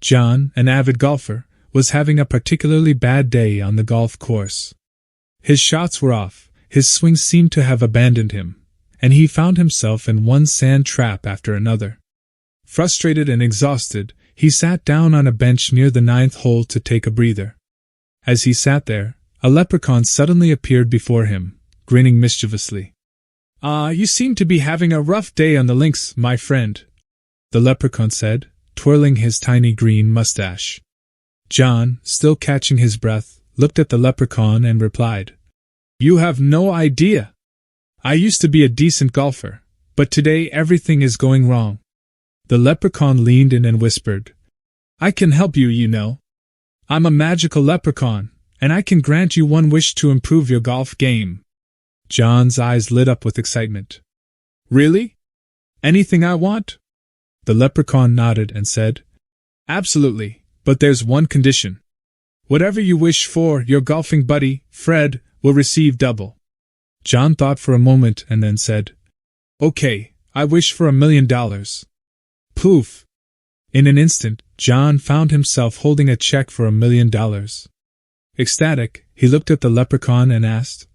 John, an avid golfer, was having a particularly bad day on the golf course. His shots were off, his swing seemed to have abandoned him, and he found himself in one sand trap after another. Frustrated and exhausted, he sat down on a bench near the 9th hole to take a breather. As he sat there, a leprechaun suddenly appeared before him, grinning mischievously. You seem to be having a rough day on the links, my friend," the leprechaun said, twirling his tiny green mustache. John, still catching his breath, looked at the leprechaun and replied, "You have no idea. I used to be a decent golfer, but today everything is going wrong." The leprechaun leaned in and whispered, "I can help you, you know. I'm a magical leprechaun, and I can grant you one wish to improve your golf game." John's eyes lit up with excitement. "Really? Anything I want?" The leprechaun nodded and said, "Absolutely, but there's one condition. Whatever you wish for, your golfing buddy, Fred, will receive double." John thought for a moment and then said, "Okay, I wish for $1 million. Poof! In an instant, John found himself holding a check for $1 million. Ecstatic, he looked at the leprechaun and asked,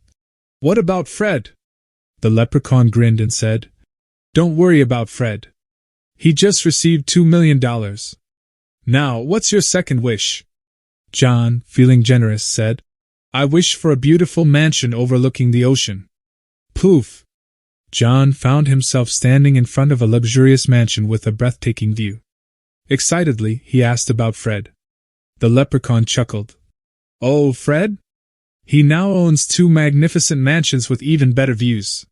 "What about Fred?" The leprechaun grinned and said, "Don't worry about Fred. He just received $2 million. Now, what's your second wish?" John, feeling generous, said, "I wish for a beautiful mansion overlooking the ocean." Poof! John found himself standing in front of a luxurious mansion with a breathtaking view. Excitedly, he asked about Fred. The leprechaun chuckled. "Oh, Fred? He now owns 2 magnificent mansions with even better views.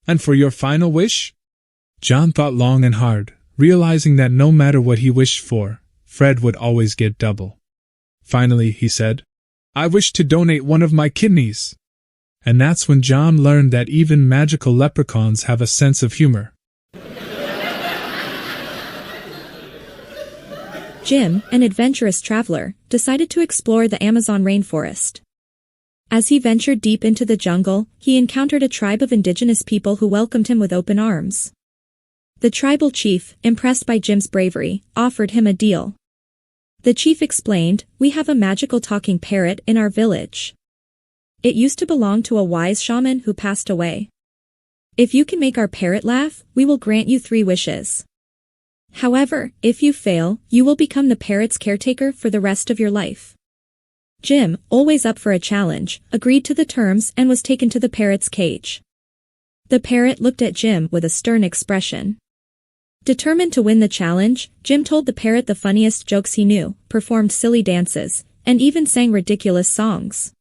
And for your final wish?" John thought long and hard, realizing that no matter what he wished for, Fred would always get double. Finally, he said, "I wish to donate one of my kidneys." And that's when John learned that even magical leprechauns have a sense of humor. Jim, an adventurous traveler, decided to explore the Amazon rainforest. As he ventured deep into the jungle, he encountered a tribe of indigenous people who welcomed him with open arms. The tribal chief, impressed by Jim's bravery, offered him a deal. The chief explained, "We have a magical talking parrot in our village. It used to belong to a wise shaman who passed away. If you can make our parrot laugh, we will grant you 3 wishes. However, if you fail, you will become the parrot's caretaker for the rest of your life." Jim, always up for a challenge, agreed to the terms and was taken to the parrot's cage. The parrot looked at Jim with a stern expression. Determined to win the challenge, Jim told the parrot the funniest jokes he knew, performed silly dances, and even sang ridiculous songs.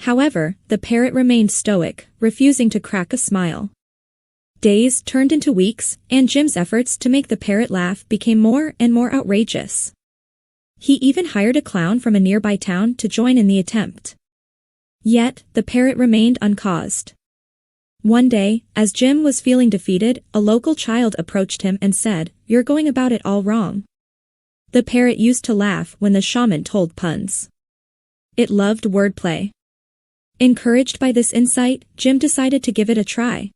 However, the parrot remained stoic, refusing to crack a smile. Days turned into weeks, and Jim's efforts to make the parrot laugh became more and more outrageous. He even hired a clown from a nearby town to join in the attempt. Yet, the parrot remained uncaused. One day, as Jim was feeling defeated, a local child approached him and said, "You're going about it all wrong." The parrot used to laugh when the shaman told puns. It loved wordplay. Encouraged by this insight, Jim decided to give it a try.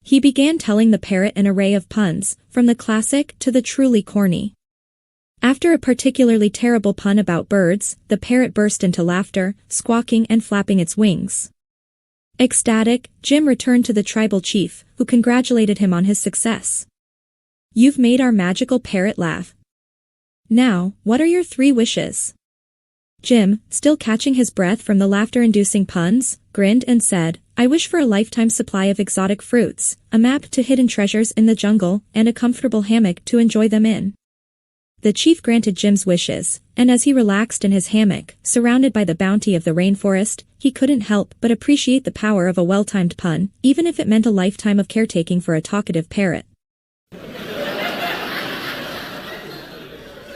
He began telling the parrot an array of puns, from the classic to the truly corny. After a particularly terrible pun about birds, the parrot burst into laughter, squawking and flapping its wings. Ecstatic, Jim returned to the tribal chief, who congratulated him on his success. "You've made our magical parrot laugh. Now, what are your 3 wishes?" Jim, still catching his breath from the laughter-inducing puns, grinned and said, "I wish for a lifetime supply of exotic fruits, a map to hidden treasures in the jungle, and a comfortable hammock to enjoy them in." The chief granted Jim's wishes, and as he relaxed in his hammock, surrounded by the bounty of the rainforest, he couldn't help but appreciate the power of a well-timed pun, even if it meant a lifetime of caretaking for a talkative parrot.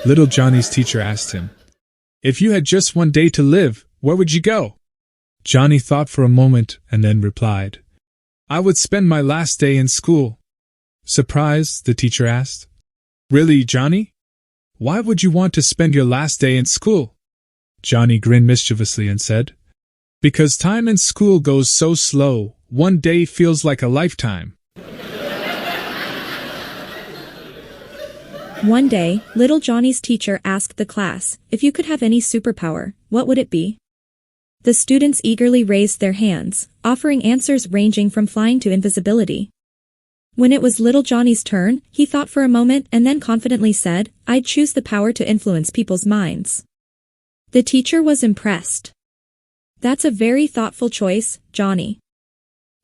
Little Johnny's teacher asked him, "If you had just 1 day to live, where would you go?" Johnny thought for a moment and then replied, "I would spend my last day in school." Surprised, the teacher asked, "Really, Johnny? Why would you want to spend your last day in school?" Johnny grinned mischievously and said, "Because time in school goes so slow, 1 day feels like a lifetime." One day, little Johnny's teacher asked the class, if you could have any superpower, what would it be? The students eagerly raised their hands, offering answers ranging from flying to invisibility. When it was little Johnny's turn, he thought for a moment and then confidently said, I'd choose the power to influence people's minds. The teacher was impressed. That's a very thoughtful choice, Johnny.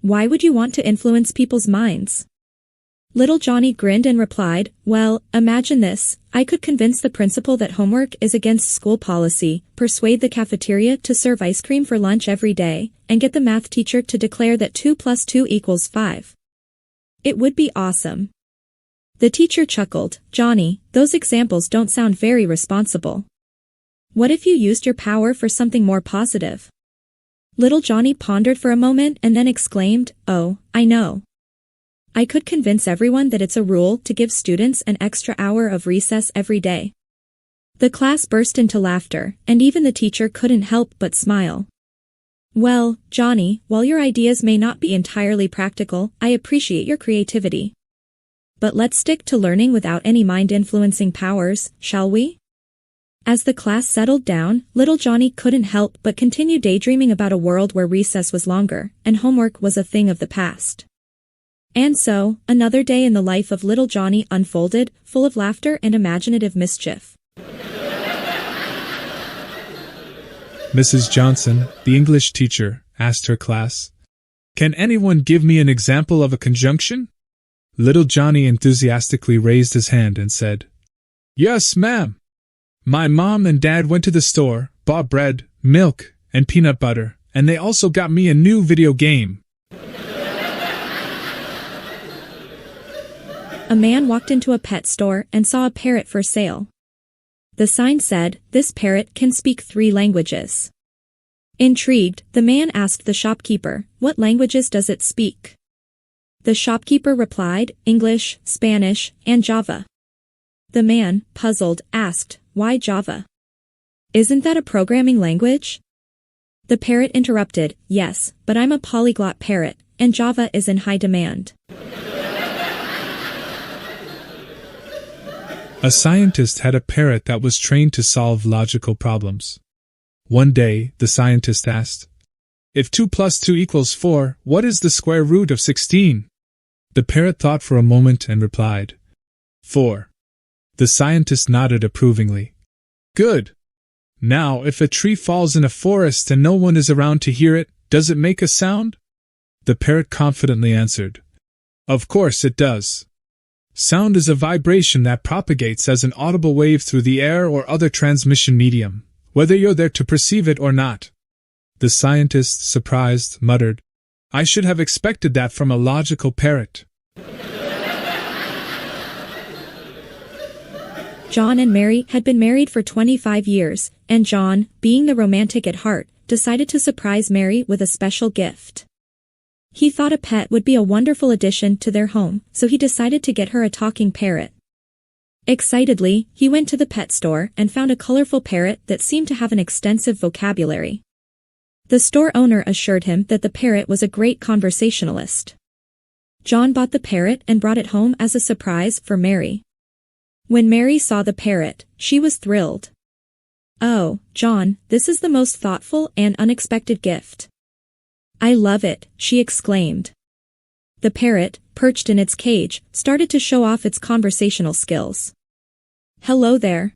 Why would you want to influence people's minds? Little Johnny grinned and replied, well, imagine this, I could convince the principal that homework is against school policy, persuade the cafeteria to serve ice cream for lunch every day, and get the math teacher to declare that 2 + 2 = 5. It would be awesome. The teacher chuckled, Johnny, those examples don't sound very responsible. What if you used your power for something more positive? Little Johnny pondered for a moment and then exclaimed, oh, I know. I could convince everyone that it's a rule to give students an extra hour of recess every day. The class burst into laughter, and even the teacher couldn't help but smile. Well, Johnny, while your ideas may not be entirely practical, I appreciate your creativity. But let's stick to learning without any mind-influencing powers, shall we? As the class settled down, little Johnny couldn't help but continue daydreaming about a world where recess was longer, and homework was a thing of the past. And so, another day in the life of little Johnny unfolded, full of laughter and imaginative mischief. Mrs. Johnson, the English teacher, asked her class, can anyone give me an example of a conjunction? Little Johnny enthusiastically raised his hand and said, yes, ma'am. My mom and dad went to the store, bought bread, milk, and peanut butter, and they also got me a new video game. A man walked into a pet store and saw a parrot for sale. The sign said, this parrot can speak 3 languages. Intrigued, the man asked the shopkeeper, what languages does it speak? The shopkeeper replied, English, Spanish, and Java. The man, puzzled, asked, why Java? Isn't that a programming language? The parrot interrupted, yes, but I'm a polyglot parrot, and Java is in high demand. A scientist had a parrot that was trained to solve logical problems. One day, the scientist asked, if 2 + 2 = 4, what is the square root of 16? The parrot thought for a moment and replied, 4. The scientist nodded approvingly. Good. Now, if a tree falls in a forest and no one is around to hear it, does it make a sound? The parrot confidently answered, of course it does. Sound is a vibration that propagates as an audible wave through the air or other transmission medium, whether you're there to perceive it or not. The scientist, surprised, muttered, I should have expected that from a logical parrot. John and Mary had been married for 25 years, and John, being the romantic at heart, decided to surprise Mary with a special gift. He thought a pet would be a wonderful addition to their home, so he decided to get her a talking parrot. Excitedly, he went to the pet store and found a colorful parrot that seemed to have an extensive vocabulary. The store owner assured him that the parrot was a great conversationalist. John bought the parrot and brought it home as a surprise for Mary. When Mary saw the parrot, she was thrilled. Oh, John, this is the most thoughtful and unexpected gift. I love it, she exclaimed. The parrot, perched in its cage, started to show off its conversational skills. Hello there.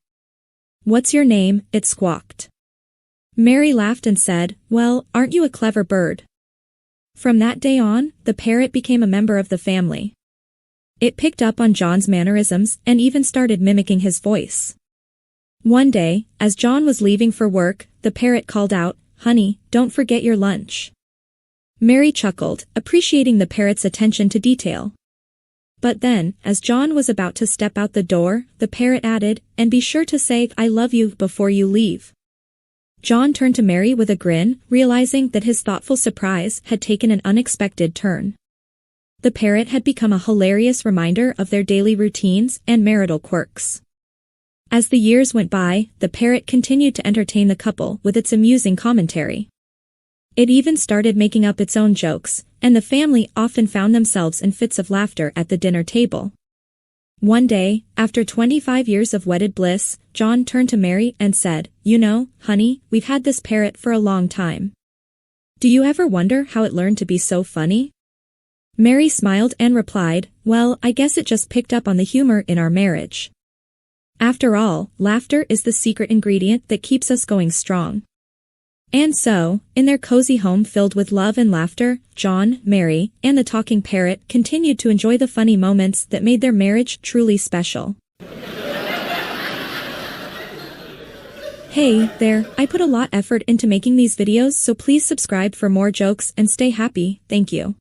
What's your name? It squawked. Mary laughed and said, well, aren't you a clever bird? From that day on, the parrot became a member of the family. It picked up on John's mannerisms and even started mimicking his voice. One day, as John was leaving for work, the parrot called out, honey, don't forget your lunch. Mary chuckled, appreciating the parrot's attention to detail. But then, as John was about to step out the door, the parrot added, and be sure to say, I love you before you leave. John turned to Mary with a grin, realizing that his thoughtful surprise had taken an unexpected turn. The parrot had become a hilarious reminder of their daily routines and marital quirks. As the years went by, the parrot continued to entertain the couple with its amusing commentary. It even started making up its own jokes, and the family often found themselves in fits of laughter at the dinner table. One day, after 25 years of wedded bliss, John turned to Mary and said, "You know, honey, we've had this parrot for a long time. Do you ever wonder how it learned to be so funny?" Mary smiled and replied, "Well, I guess it just picked up on the humor in our marriage. After all, laughter is the secret ingredient that keeps us going strong." And so, in their cozy home filled with love and laughter, John, Mary, and the talking parrot continued to enjoy the funny moments that made their marriage truly special. Hey there, I put a lot of effort into making these videos, so please subscribe for more jokes and stay happy. Thank you.